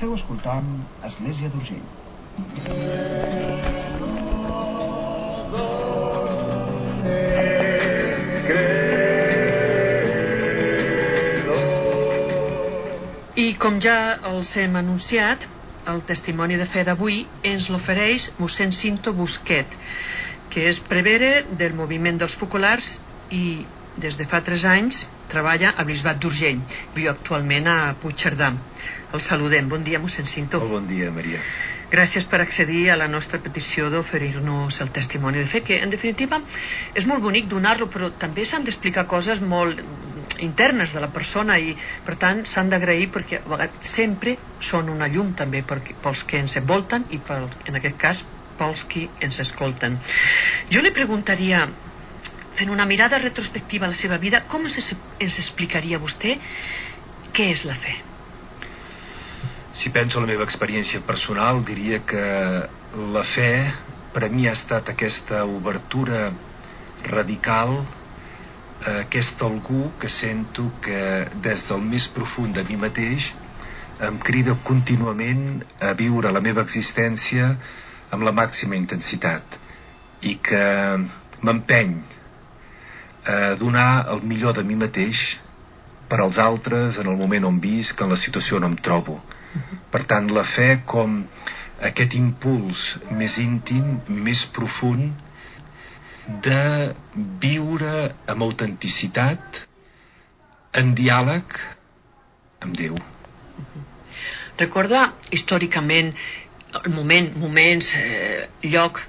Esteu escoltant Església d'Urgell. I com ja els hem anunciat, el testimoni de fe d'avui ens l'ofereix mossèn Cinto Busquet, que és prevere del moviment dels focolars i des de fa 3 anys treballa a Bisbat d'Urgell. Viu actualment a Puigcerdà. El saludem. Bon dia, mossèn Cinto. Bon dia, Maria. Gràcies per accedir a la nostra petició d'oferir-nos el testimoni de fe, que en definitiva és molt bonic donar-lo, però també s'han d'explicar coses molt internes de la persona i per tant s'han d'agrair perquè a vegades sempre són una llum també pels que ens envolten i en aquest cas pels qui ens escolten. Jo li preguntaria, fent una mirada retrospectiva a la seva vida, com ens explicaria vostè què és la fe? Si penso en la meva experiència personal, diria que la fe per a mi ha estat aquesta obertura radical, aquest algú que sento que des del més profund de mi mateix em crida contínuament a viure la meva existència amb la màxima intensitat i que m'empeny a donar el millor de mi mateix per als altres en el moment on visc, en la situació on em trobo. Per tant, la fe com aquest impuls més íntim, més profund de viure amb autenticitat, en diàleg amb Déu. Recorda històricament el moments, lloc,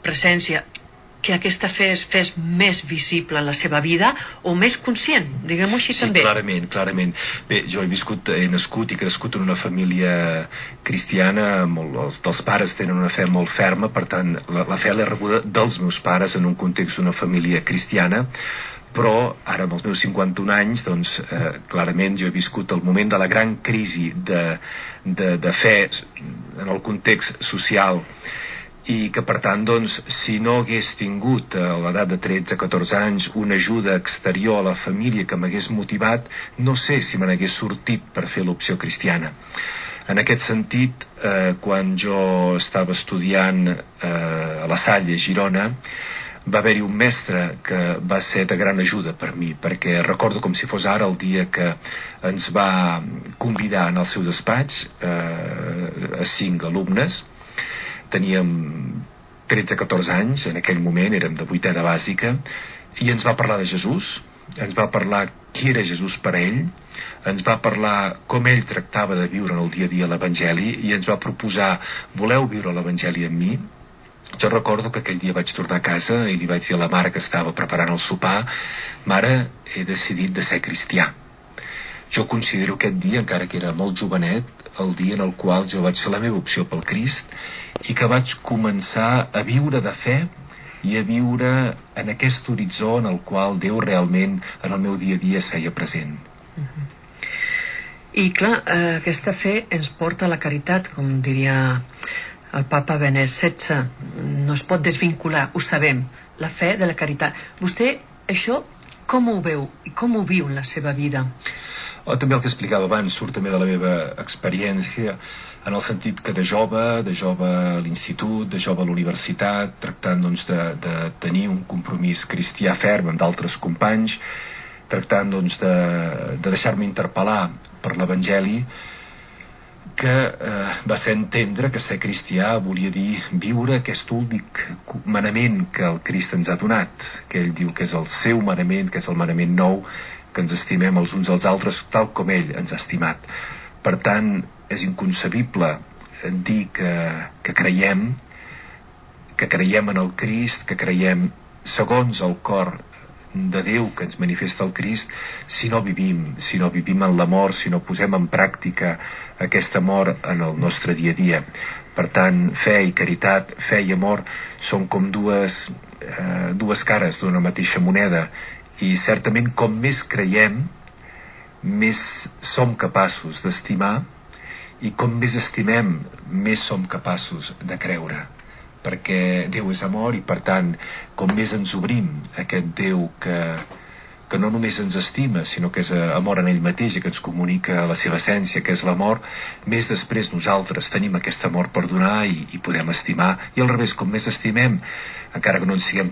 presència, que aquesta fe es fes més visible en la seva vida o més conscient, diguem-ho així també. Sí, clarament. Bé, jo he nascut i crescut en una família cristiana, els pares tenen una fe molt ferma, per tant, la fe l'he rebuda dels meus pares en un context d'una família cristiana, però ara amb els meus 51 anys, doncs, clarament jo he viscut el moment de la gran crisi de fe en el context social i que per tant, doncs, si no hagués tingut a l'edat de 13-14 anys una ajuda exterior a la família que m'hagués motivat, no sé si me n'hagués sortit per fer l'opció cristiana. En aquest sentit, quan jo estava estudiant a La Salle, a Girona, va haver-hi un mestre que va ser de gran ajuda per mi, perquè recordo com si fos ara el dia que ens va convidar en el seu despatx a 5 alumnes. Teníem 13-14 anys, en aquell moment érem de 8è de bàsica, i ens va parlar de Jesús, ens va parlar qui era Jesús per a ell, ens va parlar com ell tractava de viure en el dia a dia l'Evangeli i ens va proposar, voleu viure l'Evangeli amb mi? Jo recordo que aquell dia vaig tornar a casa i li vaig dir a la mare que estava preparant el sopar, mare, he decidit de ser cristià. Jo considero aquest dia, encara que era molt jovenet, el dia en el qual jo vaig fer la meva opció pel Crist i que vaig començar a viure de fe i a viure en aquest horitzó en el qual Déu realment en el meu dia a dia es feia present. I clar, aquesta fe ens porta a la caritat, com diria el papa Benet XVI. No es pot desvincular, ho sabem, la fe de la caritat. Vostè això com ho veu i com ho viu en la seva vida? També el que explicava abans surt també de la meva experiència, en el sentit que de jove a l'institut, de jove a la universitat, tractant doncs, de tenir un compromís cristià ferm amb d'altres companys, tractant doncs, de deixar-me interpel·lar per l'Evangeli, que va ser entendre que ser cristià volia dir viure aquest únic manament que el Crist ens ha donat, que ell diu que és el seu manament, que és el manament nou, que ens estimem els uns als altres tal com ell ens ha estimat. Per tant, és inconcebible dir que creiem en el Crist, que creiem segons el cor de Déu que ens manifesta el Crist, si no vivim en l'amor, si no posem en pràctica aquest amor en el nostre dia a dia. Per tant, fe i caritat, fe i amor són com dues cares d'una mateixa moneda. I certament com més creiem, més som capaços d'estimar, i com més estimem, més som capaços de creure, perquè Déu és amor i per tant com més ens obrim a aquest Déu que que no només ens estima, sinó que és amor en ell mateix i que ens comunica la seva essència, que és l'amor, més després nosaltres tenim aquest amor per donar i podem estimar, i al revés, com més estimem, encara que no en siguem